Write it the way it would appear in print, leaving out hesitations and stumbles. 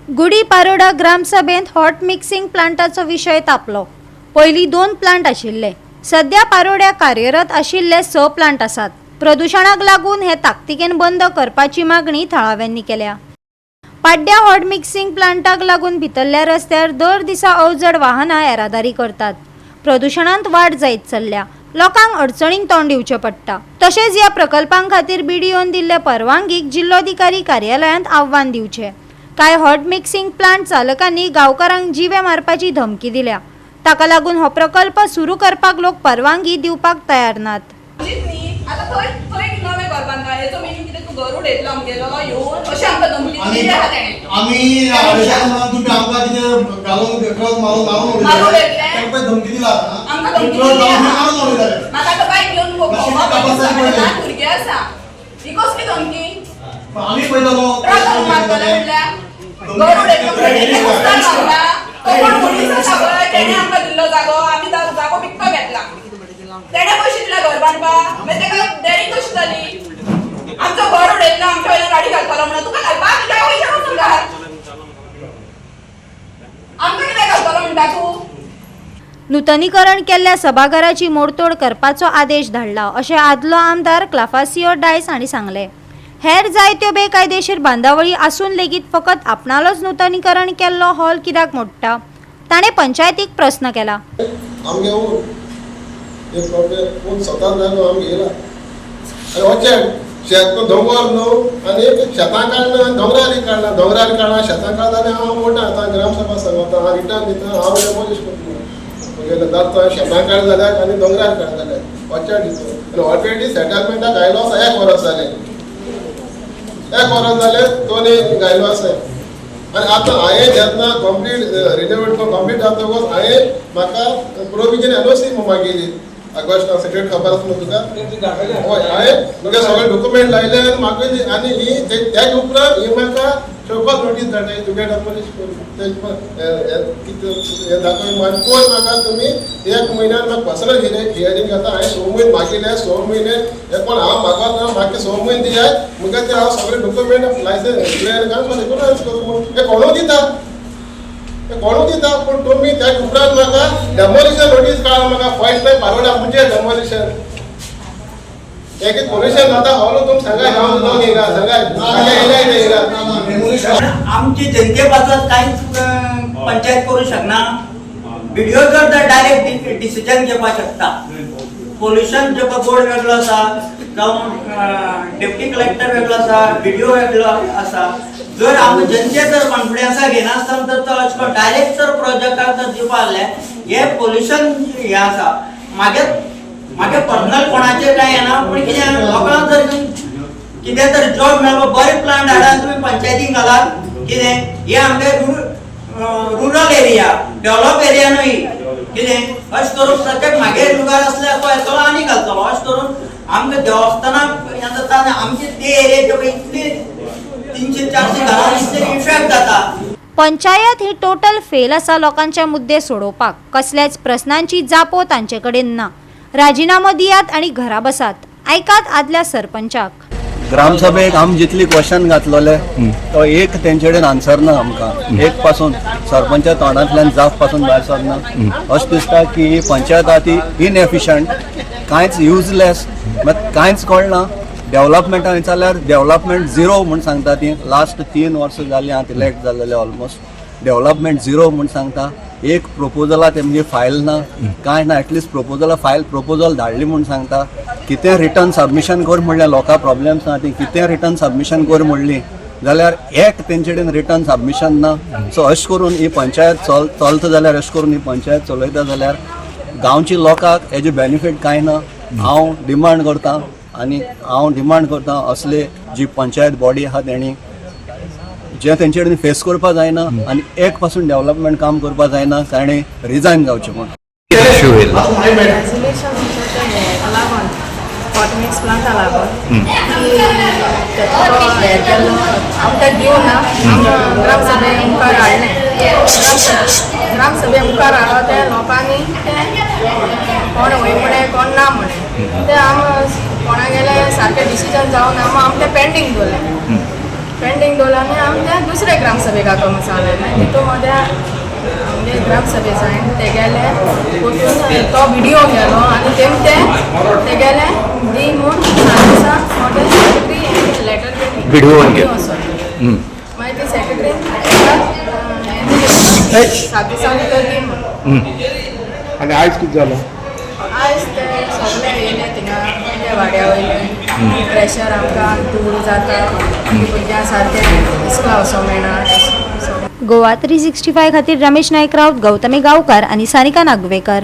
गुढीपाडोळा ग्रामसभेत hot mixing प्लांटाचो विषय तापलो। पयलीं 2 प्लांट आशिल्ले, सध्या पारोड्या कार्यरत आशिल्ले 6 प्लांट आसात। प्रदूषणाक लागून हे ताकतिकेन बंद करपाची मागणी थळाव्यांनी केल्या। पाड्ड्या हॉट मिक्सिंग प्लांटाक लागून भितरल्या रस्त्यार दर दिसा अवजड वाहनां येरादारी करतात। प्रदूषणांत वाड जायत चल्ल्या, लोकांक अडचणींक तोंड दिवचें पडटा। तशेंच ह्या प्रकल्पां खातीर बीडीओन दिल्ले परवानगीक जिल्लोधिकारी कार्यालयांत आव्हान दिवचें। काय हॉट मिक्सिंग प्लांट चालकांनी गांवकारांक जिवे मारपाची धमकी दिल्या। ताका लागून हो प्रकल्प सुरू करपाक लोक परवानगी दिवपाक तयार नात। नूतनीकरण केल्ल्या सभाघराची मोडतोड करपाचो आदेश धाडला, अशें आदलो आमदार क्लाफासियो डायस हांणी सांगले। हेर जायत्यो बेकायदेशीर बांदावळी आसून लेगीत फकत आपणालोच नूतनीकरण केल्लो हॉल कित्याक मोडटा? ताणें पंचायतीक प्रश्न केला। ऑलरेडी सेटलमेंटाक आयलो आसा 1 वर्स जालें, 1 वर्स जालें दोन गायलो आसा। आनी आतां हांवें जेन्ना कंप्लीट रिनोवेट कंप्लीट जातकच हांवें म्हाका प्रोविजन एनओसी मागिल्ली ऑगस्टाक, सेक्रेटरी खबर आसा न्हू तुका? हय, हांवें म्हगे सगळे डॉक्युमेंट लायले आनी म्हाका आनी ही तेज उपरांत ही म्हाका शोकॉज नोटीस धाडली तुगे डॉक्युमेंट कोण म्हाका तुमी 1 म्हयन्यान म्हाका पर्सनल हियरिंग घेता। हांवें 6 म्हयने मागिल्ले, 6 म्हयने हे कोण हांव मागत ना, म्हाका 6 म्हयने दियात मुगे ते हांव सगळे डॉक्युमेंट लायसन्स क्लियर घालून रेग्युलरायज करूं हे कोणूय दिता, हे कोणूय दिता। पूण तुमी त्या उपरांत म्हाका डेमोलिशन नोटीस काड म्हाका फर्स्ट टायम पारोडा म्हणजे डेमोलिशन एक पोल्युशन जाता हॉलो तुम सांगा हांव लोक येगा सांगा आमची जनते पासत कांयच पंचायत करू शकना। व्हिडिओ जर डायरेक्ट डिसिजन घेवपाक शकता। पोल्युशन जो बोर्ड वेगळो आसा, जावं डेप्टी कलेक्टर वेगळो आसा, व्हिडिओ वेगळो आसा। जर आमी जनते जर कॉन्फिडन्सा घेनासतना तर तो अशें डायरेक्ट जर प्रोजेक्टाक जर दिवपा लागले, हे पोल्युशन हे आसा मागे पर्सनल कोणाचे काय येना, पण कितें लोकांक जर कितें तर जॉब मेळ्ळो, बरे प्लांट हाडात तुमी पंचायतीक घालात। कितें हे आमगे रुरल एरिया, डेव्हलप एरिया न्हय कितें अशें करून प्रत्येक मागे लुगार आसल्यार तो येतलो आनी घालतलो। अशें करून आमकां देवस्थानाक हें जाता आनी आमचे ते एरियाचे इतली 300-400 घरांनी इफेक्ट जाता। पंचायत ही टोटल फेल आसा लोकांचे मुद्दे सोडोवपाक। कसल्याच प्रश्नांची जापो तांचे कडेन ना। राजीनामो दियात आणि घरा बसात, ऐकात आदल्या सरपंचाक। ग्रामसभेक आम जितली क्वेश्चन घातलेले तो एक तेंचे कडेन आन्सर ना आमकां। एक पासून सरपंचा तोंडांतल्यान जाप पासून भायर सरना। अशें दिसता की ही पंचायत आहा ती इनएफिशियंट, कांयच युजलेस, कांयच कळना। डेव्हलपमेंटान विचारल्यार डेव्हलपमेंट 0 म्हूण सांगता ती। लास्ट 3 वर्सां जालीं हांव इलेक्ट जाल्लेले ऑलमोस्ट। डेव्हलपमेंट 0 म्हूण सांगता। एक प्रोपोजला तेमगे फायल ना, कांय ना। एटलिस्ट प्रोपोजल धाडली म्हूण सांगता। कितें रिटर्न सबमिशन कर म्हणलें, लोकां प्रॉब्लेम्स ना ती कितें रिटर्न सबमिशन कर म्हणली जाल्यार एक तेंचे कडेन रिटर्न सबमिशन ना। सो अशें करून ही पंचायत चलता जाल्यार अशें करून ही पंचायत चलयता जाल्यार गांवची लोकांक हेजे बेनिफीट कांय ना। हांव डिमांड करता असले जी पंचायत बॉडी आहा तेणी जे तेंचे कडेन फेस करपा जायना आनी एक पासून डेव्हलपमेंट काम करपा जायना, ताणें रिजायन जावचें म्हणून। हॉट मिक्स प्लांटा लागून आमकां दिवना, ग्रामसभे मुखार हाडलें। ग्रामसभे मुखार हाडलो ते लोकांनी कोण हय म्हणे कोण ना म्हणे ते आम कोणा गेले सारकें डिसिजन जावन आमकां पेंडींग दवरलें। पेंडिंग दवरला आनी आमच्या दुसरे ग्रामसभेक आगोवंक सांगलें तितून म्हणजे ग्रामसभेचान ते गेले वचून तो व्हिडिओ गेलो आनी ते गेले दी म्हूण सेक्रेटरी लेटर व्हिडिओ मागीर ते सेक्रेटरी सात दिसांनी तो दी म्हूण आनी आयज कितें जालो आयज ते सगळे येयले थिंगा ते वाड्या वयले प्रेशर आमकां दूर जाता भुरग्यां सारकें इस्कला वचोंक मेळना गोवा 365 खातीर रमेश नायक राऊत, गौतमी गांवकार आणि सानिका नागवेकर.